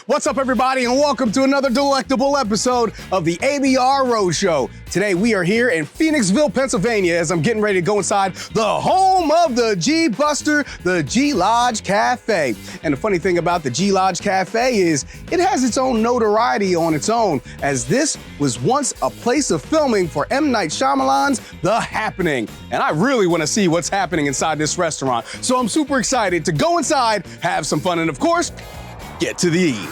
What's up, everybody, and welcome to another delectable episode of the ABR Road Show. Today, we are here in Phoenixville, Pennsylvania, as I'm getting ready to go inside the home of the G Buster, the G Lodge Cafe. And the funny thing about the G Lodge Cafe is it has its own notoriety on its own, as this was once a place of filming for M. Night Shyamalan's The Happening. And I really want to see what's happening inside this restaurant. So I'm super excited to go inside, have some fun, and of course, get to the eat.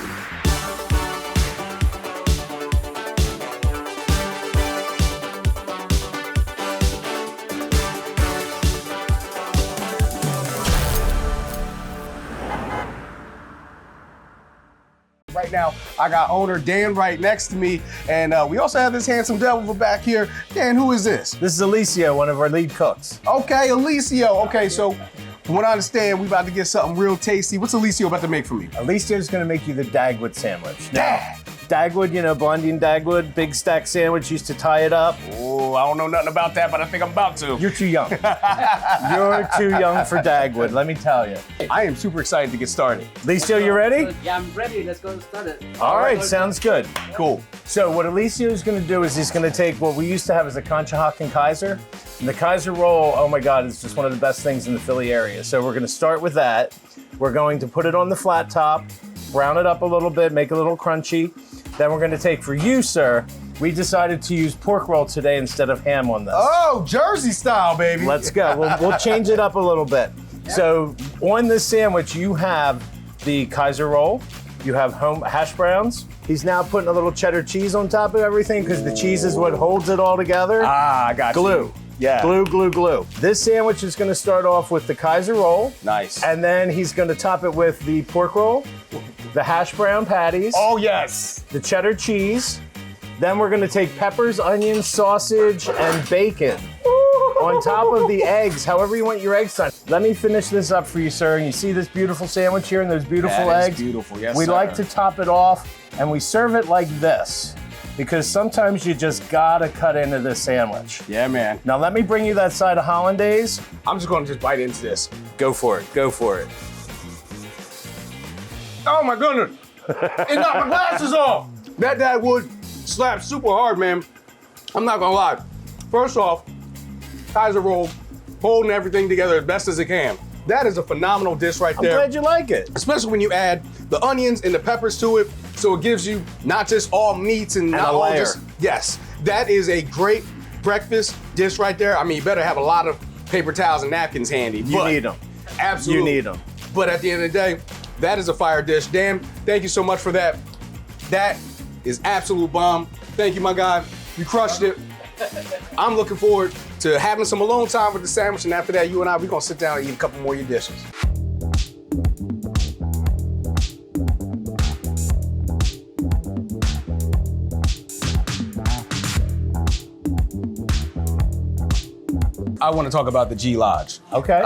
Right now, I got owner Dan right next to me, and we also have this handsome devil back here. Dan, who is this? This is Alicia, one of our lead cooks. Okay, Alicia. Okay, so from what I understand, we about to get something real tasty. What's Alicia about to make for me? Alicia's gonna make you the Dagwood sandwich. Now, Dagwood, you know, Blondie and Dagwood, big stack sandwich, used to tie it up. Oh, I don't know nothing about that, but I think I'm about to. You're too young. You're too young for Dagwood, let me tell you. I am super excited to get started. Alicia, you ready? Yeah, I'm ready. Let's go start it. All right, sounds good. Cool. So what Alicia is gonna do is he's gonna take what we used to have as a Concha and Kaiser. And the Kaiser roll, oh my God, it's just one of the best things in the Philly area. So we're gonna start with that. We're going to put it on the flat top, brown it up a little bit, make it a little crunchy. Then we're gonna take, for you, sir, we decided to use pork roll today instead of ham on this. Oh, Jersey style, baby. Let's go, we'll change it up a little bit. So on this sandwich, you have the Kaiser roll, you have home hash browns. He's now putting a little cheddar cheese on top of everything because the cheese is what holds it all together. Ah, I got Glue. you. Yeah. Glue, glue, glue. This sandwich is gonna start off with the Kaiser roll. Nice. And then he's gonna top it with the pork roll, the hash brown patties, Oh, yes. the cheddar cheese. Then we're gonna take peppers, onions, sausage, and bacon on top of the eggs, however you want your eggs done. Let me finish this up for you, sir. And you see this beautiful sandwich here and those beautiful That is eggs? beautiful, yes, We sir. like to top it off, and we serve it like this, because sometimes you just gotta cut into this sandwich. Yeah, man. Now let me bring you that side of hollandaise. I'm just gonna bite into this. Go for it, go for it. Oh my goodness. It knocked my glasses off. That Dagwood slaps super hard, man. I'm not gonna lie. First off, Kaiser roll, holding everything together as best as it can. That is a phenomenal dish right I'm there. glad you like it. Especially when you add the onions and the peppers to it, so it gives you not just all meats and not a all layer. just, yes. That is a great breakfast dish right there. I mean, you better have a lot of paper towels and napkins handy. You need them. Absolutely. You need them. But at the end of the day, that is a fire dish. Dan, thank you so much for that. That is absolute bomb. Thank you, my guy. You crushed it. I'm looking forward to having some alone time with the sandwich, and after that, you and I, we're gonna sit down and eat a couple more of your dishes. I want to talk about the G Lodge. Okay.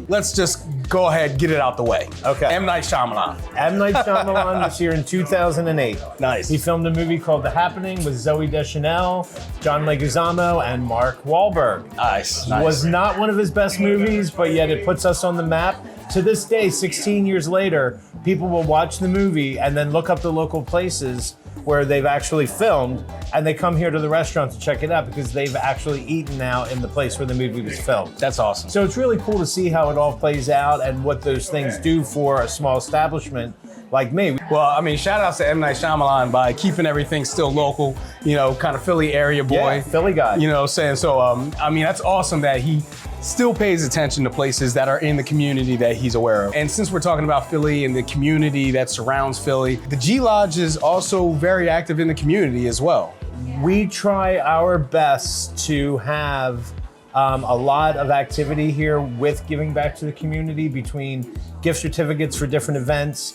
Let's just go ahead, get it out the way. Okay. M. Night Shyamalan. M. Night Shyamalan was here in 2008. Nice. He filmed a movie called The Happening with Zooey Deschanel, John Leguizamo, and Mark Wahlberg. Nice. Was not one of his best movies, but yet it puts us on the map. To this day, 16 years later, people will watch the movie and then look up the local places where they've actually filmed, and they come here to the restaurant to check it out because they've actually eaten now in the place where the movie was filmed. That's awesome. So it's really cool to see how it all plays out and what those things do for a small establishment like me. Well, I mean, shout outs to M. Night Shyamalan by keeping everything still local, you know, kind of Philly area boy. Yeah, Philly guy. You know what I'm saying? So, I mean, that's awesome that he still pays attention to places that are in the community that he's aware of. And since we're talking about Philly and the community that surrounds Philly, the G Lodge is also very active in the community as well. We try our best to have a lot of activity here with giving back to the community, between gift certificates for different events,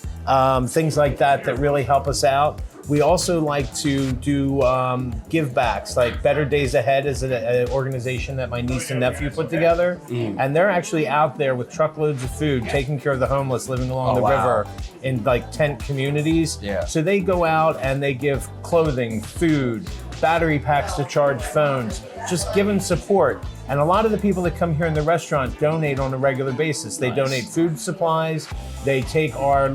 things like that that really help us out. We also like to do give backs, like Better Days Ahead is an organization that my niece and nephew put together. And they're actually out there with truckloads of food, taking care of the homeless living along the river in like tent communities. Yeah. So they go out and they give clothing, food, battery packs to charge phones, just giving support. And a lot of the people that come here in the restaurant donate on a regular basis. They donate food supplies, they take our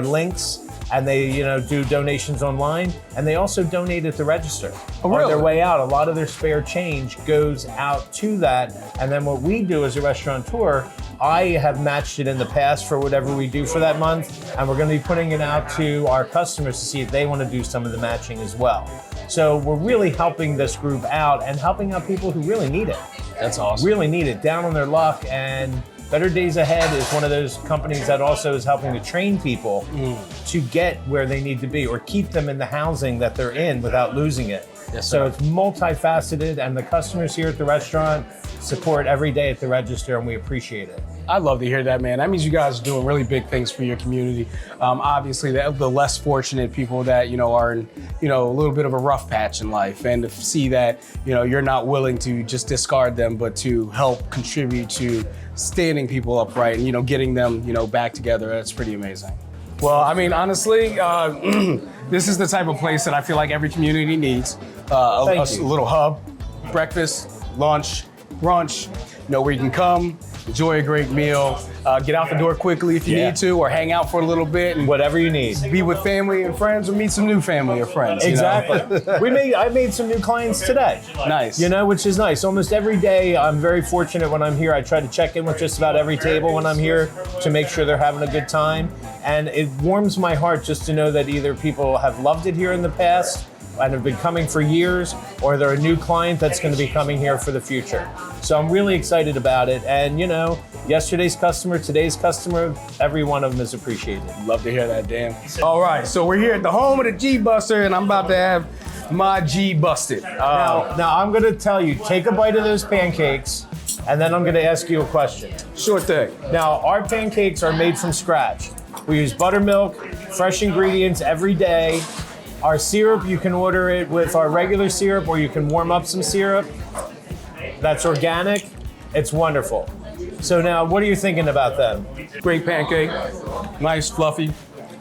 links, and they, do donations online, and they also donate at the register. Oh, really? On their way out, a lot of their spare change goes out to that, and then what we do as a restaurateur, I have matched it in the past for whatever we do for that month, and we're going to be putting it out to our customers to see if they want to do some of the matching as well. So we're really helping this group out and helping out people who really need it. That's awesome. Really need it, down on their luck. And Better Days Ahead is one of those companies that also is helping to train people to get where they need to be or keep them in the housing that they're in without losing it. Yes, so sir. it's multifaceted, and the customers here at the restaurant support every day at the register, and we appreciate it. I love to hear that, man. That means you guys are doing really big things for your community. Obviously, the less fortunate people that are in a little bit of a rough patch in life, and to see that you're not willing to just discard them, but to help contribute to standing people upright and getting them back together. That's pretty amazing. Well, I mean, honestly, this is the type of place that I feel like every community needs. A little hub, breakfast, lunch, brunch, where you can come, enjoy a great meal, get out the door quickly if you need to, or hang out for a little bit and Whatever you need. be with family and friends, or meet some new family or friends. Exactly. I made some new clients today. Nice. Which is nice. Almost every day, I'm very fortunate when I'm here. I try to check in with just about every table when I'm here to make sure they're having a good time. And it warms my heart just to know that either people have loved it here in the past and have been coming for years, or they're a new client that's going to be coming here for the future. So I'm really excited about it. And yesterday's customer, today's customer, every one of them is appreciated. Love to hear that, Dan. All right, so we're here at the home of the G Buster, and I'm about to have my G busted. Now I'm going to tell you, take a bite of those pancakes, and then I'm going to ask you a question. Sure thing. Now, our pancakes are made from scratch. We use buttermilk, fresh ingredients every day. Our syrup, you can order it with our regular syrup, or you can warm up some syrup. That's organic. It's wonderful. So now, what are you thinking about them? Great pancake, nice, fluffy,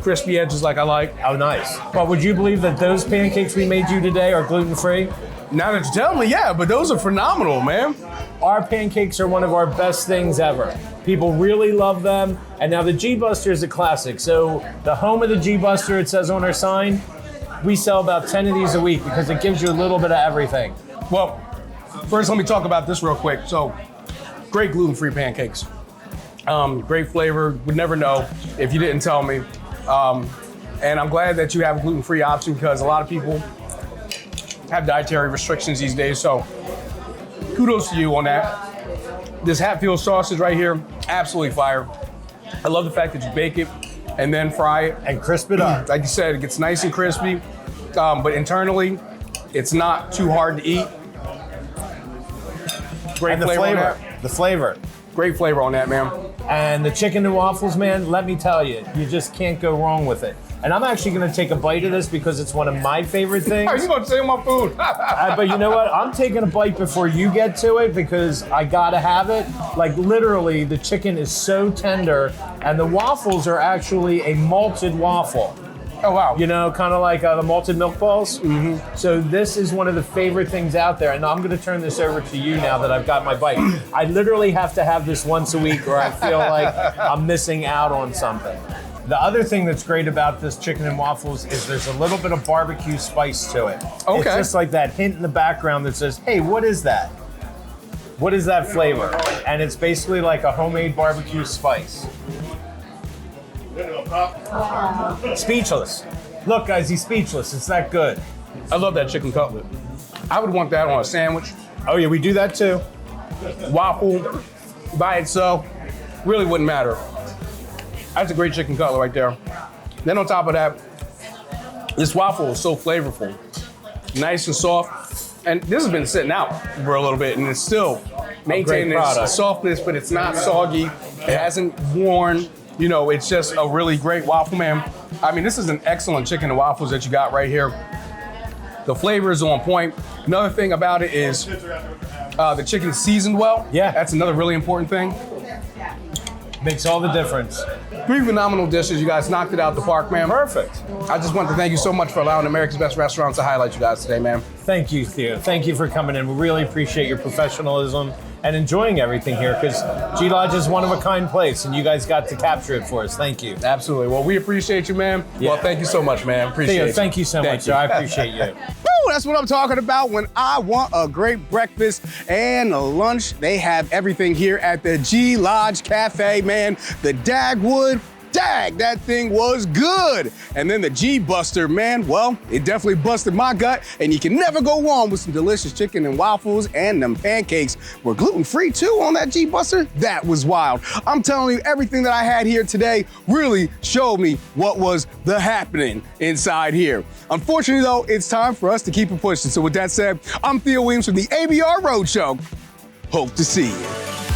crispy edges like I like. Oh, nice. But would you believe that those pancakes we made you today are gluten-free? Now that you tell me, yeah, but those are phenomenal, man. Our pancakes are one of our best things ever. People really love them. And now the G Buster is a classic. So the home of the G Buster, it says on our sign, we sell about 10 of these a week because it gives you a little bit of everything. Well, first let me talk about this real quick. So, great gluten-free pancakes. Great flavor, would never know if you didn't tell me. And I'm glad that you have a gluten-free option because a lot of people have dietary restrictions these days. So, kudos to you on that. This Hatfield sausage right here, absolutely fire. I love the fact that you bake it and then fry it. And crisp it up. Like you said, it gets nice and crispy, but internally, it's not too hard to eat. Great And the flavor on flavor. that. The flavor. Great flavor on that, man. And the chicken and waffles, man, let me tell you, you just can't go wrong with it. And I'm actually going to take a bite of this because it's one of my favorite things. Are you going to steal my food? But you know what? I'm taking a bite before you get to it because I got to have it. Like literally, the chicken is so tender, and the waffles are actually a malted waffle. Oh, wow. Kind of like the malted milk balls. Mm-hmm. So this is one of the favorite things out there. And I'm going to turn this over to you now that I've got my bite. I literally have to have this once a week or I feel like I'm missing out on something. The other thing that's great about this chicken and waffles is there's a little bit of barbecue spice to it. Okay. It's just like that hint in the background that says, hey, what is that? What is that flavor? And it's basically like a homemade barbecue spice. Speechless. Look, guys, he's speechless. It's that good. I love that chicken cutlet. I would want that on a sandwich. Oh, yeah, we do that too. Waffle by itself really wouldn't matter. That's a great chicken cutlet right there. Then on top of that, this waffle is so flavorful. Nice and soft. And this has been sitting out for a little bit and it's still maintaining its softness, but it's not soggy. It hasn't worn. It's just a really great waffle, man. I mean, this is an excellent chicken and waffles that you got right here. The flavor is on point. Another thing about it is the chicken is seasoned well. Yeah. That's another really important thing. Makes all the difference. 3 phenomenal dishes. You guys knocked it out the park, man. Perfect. I just want to thank you so much for allowing America's Best Restaurants to highlight you guys today, man. Thank you, Theo. Thank you for coming in. We really appreciate your professionalism, and enjoying everything here, because G Lodge is one of a kind place, and you guys got to capture it for us. Thank you. Absolutely. Well, we appreciate you, man. Yeah. Well, thank you so much, man. Appreciate Theo, you. thank you so much, sir. I appreciate you. Woo, that's what I'm talking about when I want a great breakfast and a lunch. They have everything here at the G Lodge Cafe, man. The Dagwood. Dag, that thing was good. And then the G-Buster, man, well, it definitely busted my gut, and you can never go wrong with some delicious chicken and waffles, and them pancakes were gluten-free too on that G-Buster. That was wild. I'm telling you, everything that I had here today really showed me what was the happening inside here. Unfortunately though, it's time for us to keep it pushing. So with that said, I'm Theo Williams from the ABR Roadshow. Hope to see you.